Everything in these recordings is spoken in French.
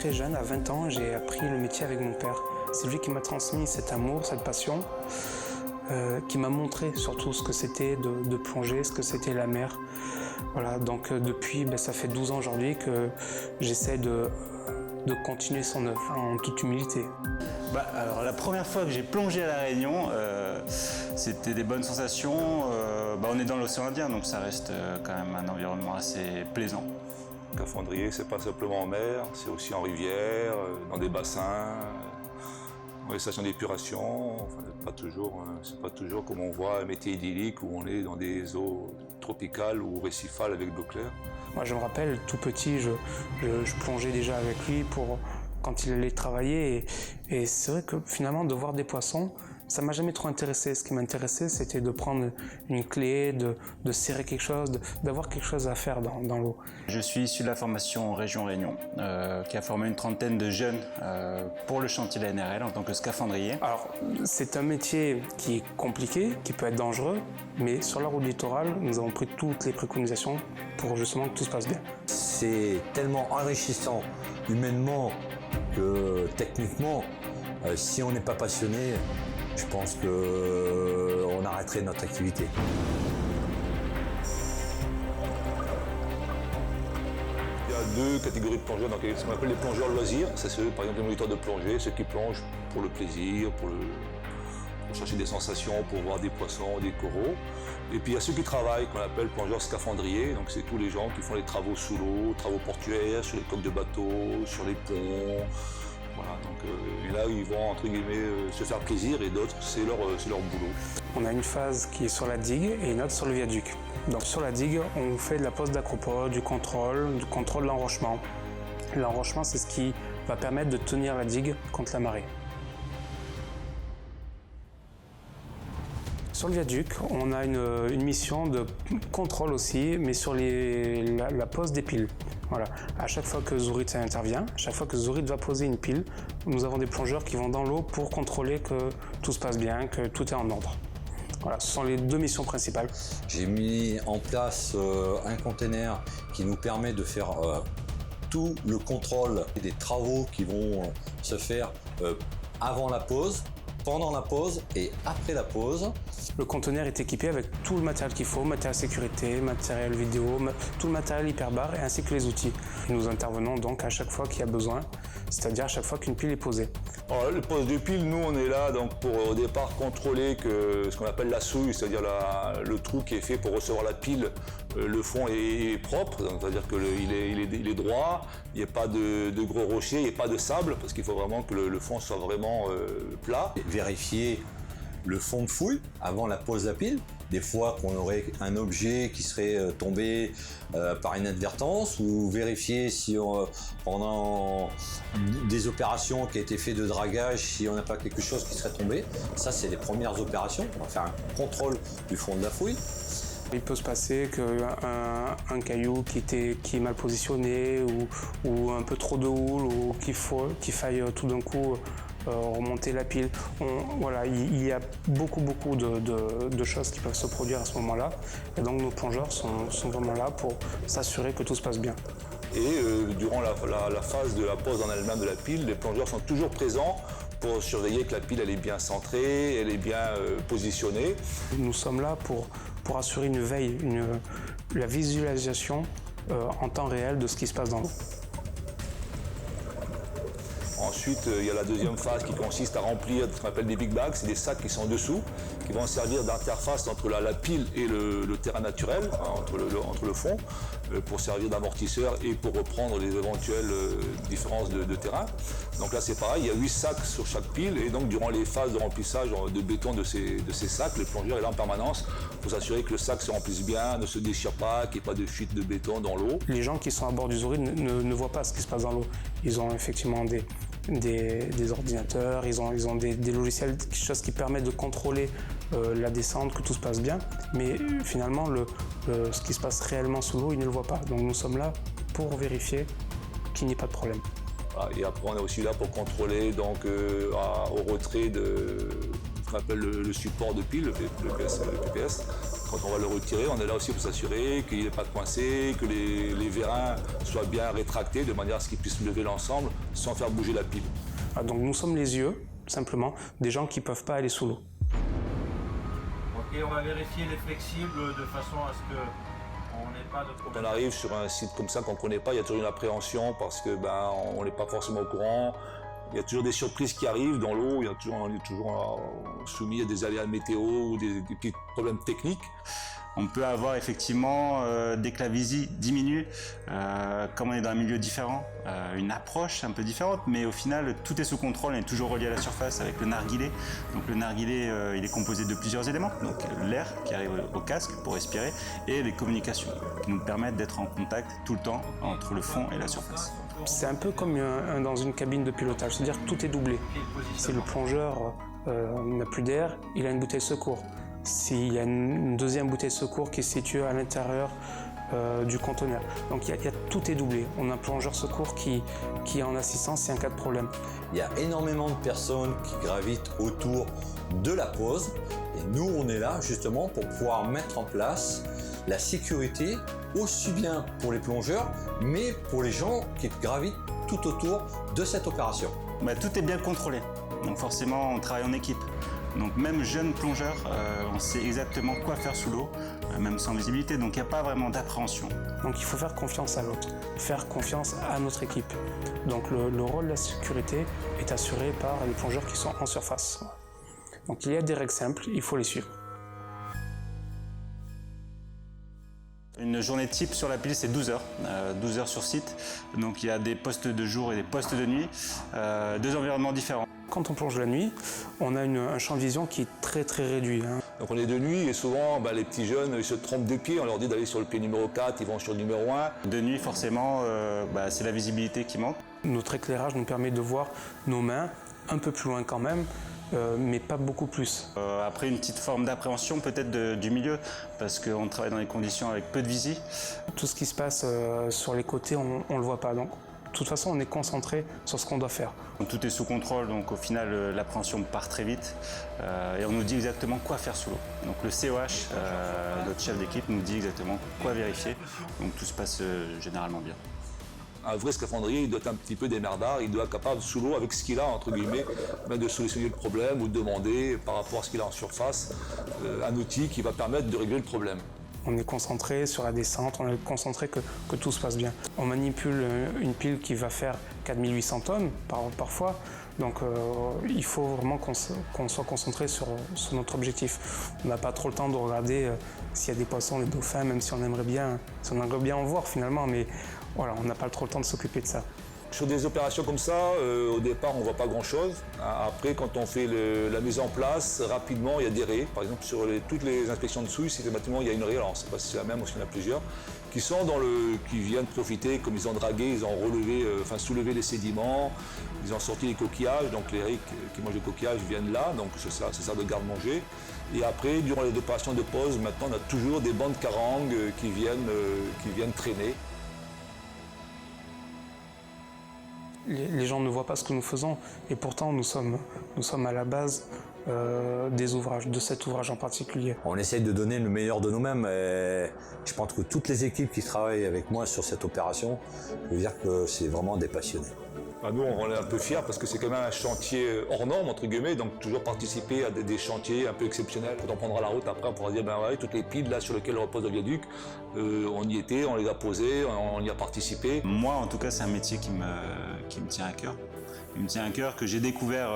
très jeune, à 20 ans, j'ai appris le métier avec mon père. C'est lui qui m'a transmis cet amour, cette passion, qui m'a montré surtout ce que c'était de plonger, ce que c'était la mer. Voilà, donc depuis, ça fait 12 ans aujourd'hui que j'essaie de continuer son œuvre en toute humilité. Alors la première fois que j'ai plongé à La Réunion, c'était des bonnes sensations. On est dans l'océan Indien, donc ça reste quand même un environnement assez plaisant. Scaphandrier, c'est pas simplement en mer, c'est aussi en rivière, dans des bassins, dans les stations d'épuration. Enfin, c'est pas toujours comme on voit un métier idyllique où on est dans des eaux tropicales ou récifales avec de l'eau claire. Moi, je me rappelle, tout petit, je plongeais déjà avec lui quand il allait travailler. Et c'est vrai que finalement, de voir des poissons, ça m'a jamais trop intéressé. Ce qui m'intéressait, c'était de prendre une clé, de serrer quelque chose, d'avoir quelque chose à faire dans l'eau. Je suis issu de la formation Région Réunion, qui a formé une trentaine de jeunes pour le chantier de la NRL en tant que scaphandrier. Alors, c'est un métier qui est compliqué, qui peut être dangereux, mais sur la route littorale, nous avons pris toutes les préconisations pour justement que tout se passe bien. C'est tellement enrichissant humainement que techniquement, si on n'est pas passionné, je pense qu'on arrêterait notre activité. Il y a deux catégories de plongeurs, donc ce qu'on appelle les plongeurs loisirs. C'est ceux, par exemple, les moniteurs de plongée, ceux qui plongent pour le plaisir, pour chercher des sensations, pour voir des poissons, des coraux. Et puis il y a ceux qui travaillent, qu'on appelle plongeurs scaphandriers. Donc c'est tous les gens qui font les travaux sous l'eau, travaux portuaires, sur les coques de bateaux, sur les ponts. Voilà, donc, et là, ils vont, entre guillemets, se faire plaisir, et d'autres, c'est leur boulot. On a une phase qui est sur la digue et une autre sur le viaduc. Donc sur la digue, on fait de la pose d'acropole, du contrôle de l'enrochement. L'enrochement, c'est ce qui va permettre de tenir la digue contre la marée. Sur le viaduc, on a une mission de contrôle aussi, mais sur la pose des piles. Voilà. À chaque fois que Zourit intervient, à chaque fois que Zourit va poser une pile, nous avons des plongeurs qui vont dans l'eau pour contrôler que tout se passe bien, que tout est en ordre. Voilà, ce sont les deux missions principales. J'ai mis en place un container qui nous permet de faire tout le contrôle des travaux qui vont se faire avant la pose, pendant la pose et après la pose. Le conteneur est équipé avec tout le matériel qu'il faut, matériel sécurité, matériel vidéo, tout le matériel hyperbar ainsi que les outils. Et nous intervenons donc à chaque fois qu'il y a besoin, c'est-à-dire à chaque fois qu'une pile est posée. Alors, le poste de pile, nous on est là donc, pour au départ contrôler que ce qu'on appelle la souille, c'est-à-dire le trou qui est fait pour recevoir la pile, le fond est propre, c'est-à-dire qu'il est droit, il n'y a pas de gros rochers, il n'y a pas de sable, parce qu'il faut vraiment que le fond soit vraiment plat. Vérifier le fond de fouille avant la pose de la pile. Des fois qu'on aurait un objet qui serait tombé par inadvertance, ou vérifier si pendant des opérations qui a été fait de dragage, si on n'a pas quelque chose qui serait tombé. Ça, c'est les premières opérations. On va faire un contrôle du fond de la fouille. Il peut se passer qu'un caillou qui est mal positionné ou un peu trop de houle ou qu'il faille tout d'un coup remonter la pile. Voilà, il y a beaucoup de choses qui peuvent se produire à ce moment-là. Et donc nos plongeurs sont vraiment là pour s'assurer que tout se passe bien. Et durant la phase de la pose en elle-même de la pile, les plongeurs sont toujours présents pour surveiller que la pile elle est bien centrée, elle est bien positionnée. Nous sommes là pour assurer une veille, la visualisation en temps réel de ce qui se passe dans l'eau. Ensuite, il y a la deuxième phase qui consiste à remplir ce qu'on appelle des big bags. C'est des sacs qui sont dessous, qui vont servir d'interface entre la pile et le terrain naturel, entre le fond, pour servir d'amortisseur et pour reprendre les éventuelles différences de terrain. Donc là, c'est pareil, il y a 8 sacs sur chaque pile, et donc durant les phases de remplissage de béton de ces sacs, le plongeur est là en permanence pour s'assurer que le sac se remplisse bien, ne se déchire pas, qu'il n'y ait pas de fuite de béton dans l'eau. Les gens qui sont à bord du Zourit ne voient pas ce qui se passe dans l'eau. Ils ont effectivement des ordinateurs, ils ont des logiciels, quelque chose qui permet de contrôler la descente, que tout se passe bien. Mais finalement, ce qui se passe réellement sous l'eau, ils ne le voient pas. Donc nous sommes là pour vérifier qu'il n'y ait pas de problème. Et après, on est aussi là pour contrôler donc, au retrait de ce qu'on appelle le support de pile, le PPS. quand on va le retirer, on est là aussi pour s'assurer qu'il n'est pas coincé, que les vérins soient bien rétractés de manière à ce qu'ils puissent lever l'ensemble sans faire bouger la pile. Donc nous sommes les yeux, simplement, des gens qui ne peuvent pas aller sous l'eau. Ok, on va vérifier les flexibles de façon à ce qu'on n'ait pas de problème. Quand on arrive sur un site comme ça qu'on ne connaît pas, il y a toujours une appréhension parce que on n'est pas forcément au courant. Il y a toujours des surprises qui arrivent dans l'eau, on est toujours soumis à des aléas météo ou des petits problèmes techniques. On peut avoir effectivement, dès que la visée diminue, comme on est dans un milieu différent, une approche un peu différente, mais au final, tout est sous contrôle, on est toujours relié à la surface avec le narguilé. Donc le narguilé, il est composé de plusieurs éléments, donc l'air qui arrive au casque pour respirer et les communications qui nous permettent d'être en contact tout le temps entre le fond et la surface. C'est un peu comme dans une cabine de pilotage, c'est-à-dire que tout est doublé. Si le plongeur n'a plus d'air, il a une bouteille de secours. S'il y a une deuxième bouteille de secours qui est située à l'intérieur du conteneur. Donc tout est doublé. On a un plongeur secours qui est en assistance s'il y a un cas de problème. Il y a énormément de personnes qui gravitent autour de la pose et nous on est là justement pour pouvoir mettre en place la sécurité aussi bien pour les plongeurs mais pour les gens qui gravitent tout autour de cette opération. Tout est bien contrôlé, donc forcément on travaille en équipe. Donc même jeune plongeur, on sait exactement quoi faire sous l'eau, même sans visibilité, donc il n'y a pas vraiment d'appréhension. Donc il faut faire confiance à l'autre, faire confiance à notre équipe. Donc le rôle de la sécurité est assuré par les plongeurs qui sont en surface. Donc il y a des règles simples, il faut les suivre. Une journée type sur la pile, c'est 12 heures, 12 heures sur site. Donc il y a des postes de jour et des postes de nuit, deux environnements différents. Quand on plonge la nuit, on a un champ de vision qui est très réduit. Donc on est de nuit et souvent les petits jeunes ils se trompent de pied, on leur dit d'aller sur le pied numéro 4, ils vont sur le numéro 1. De nuit forcément, c'est la visibilité qui manque. Notre éclairage nous permet de voir nos mains un peu plus loin quand même, mais pas beaucoup plus. Après une petite forme d'appréhension peut-être du milieu, parce qu'on travaille dans des conditions avec peu de visie. Tout ce qui se passe sur les côtés, on ne le voit pas. Donc, de toute façon, on est concentré sur ce qu'on doit faire. Donc, tout est sous contrôle, donc au final, l'appréhension part très vite et on nous dit exactement quoi faire sous l'eau. Donc le COH, notre chef d'équipe, nous dit exactement quoi vérifier. Donc tout se passe généralement bien. Un vrai scaphandrier, il doit être un petit peu démerdard, il doit être capable sous l'eau, avec ce qu'il a, entre guillemets, de solutionner le problème ou de demander, par rapport à ce qu'il a en surface, un outil qui va permettre de régler le problème. On est concentré sur la descente, on est concentré que tout se passe bien. On manipule une pile qui va faire 4800 tonnes parfois, donc il faut vraiment qu'on soit concentré sur notre objectif. On n'a pas trop le temps de regarder s'il y a des poissons, des dauphins, même si on aimerait bien en voir finalement, mais voilà, on n'a pas trop le temps de s'occuper de ça. Sur des opérations comme ça, au départ, on ne voit pas grand-chose. Après, quand on fait la mise en place, rapidement, il y a des raies. Par exemple, sur toutes les inspections de souille, systématiquement, il y a une raie, alors on ne sait pas si c'est la même ou s'il y en a plusieurs, qui viennent profiter, comme ils ont dragué, ils ont soulevé les sédiments, ils ont sorti les coquillages, donc les raies qui mangent les coquillages viennent là, donc c'est ça de garde-manger. Et après, durant les opérations de pause, maintenant, on a toujours des bandes carangues qui viennent traîner. Les gens ne voient pas ce que nous faisons et pourtant nous sommes à la base des ouvrages, de cet ouvrage en particulier. On essaye de donner le meilleur de nous-mêmes et je pense que toutes les équipes qui travaillent avec moi sur cette opération, je veux dire que c'est vraiment des passionnés. Nous, on est un peu fiers parce que c'est quand même un chantier hors norme, entre guillemets, donc toujours participer à des chantiers un peu exceptionnels. Quand on prendra la route, après, on pourra dire, toutes les piles là sur lesquelles repose le viaduc, on y était, on les a posées, on y a participé. Moi, en tout cas, c'est un métier qui me tient à cœur. Il me tient à cœur, que j'ai découvert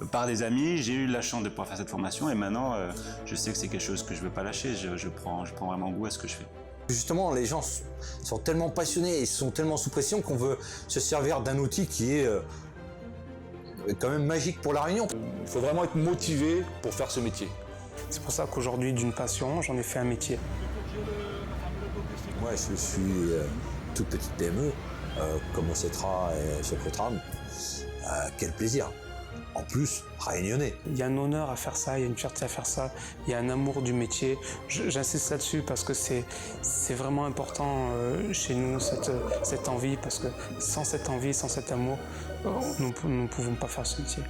par des amis. J'ai eu la chance de pouvoir faire cette formation et maintenant, je sais que c'est quelque chose que je ne veux pas lâcher. Je prends vraiment goût à ce que je fais. Justement, les gens sont tellement passionnés et sont tellement sous pression qu'on veut se servir d'un outil qui est quand même magique pour la Réunion. Il faut vraiment être motivé pour faire ce métier. C'est pour ça qu'aujourd'hui, d'une passion, j'en ai fait un métier. Moi, je suis toute petite PME, comme Ocetra et Socotram. Quel plaisir! En plus, réunionnais. Il y a un honneur à faire ça, il y a une fierté à faire ça, il y a un amour du métier. J'insiste là-dessus parce que c'est vraiment important chez nous, cette envie, parce que sans cette envie, sans cet amour, nous ne pouvons pas faire ce métier.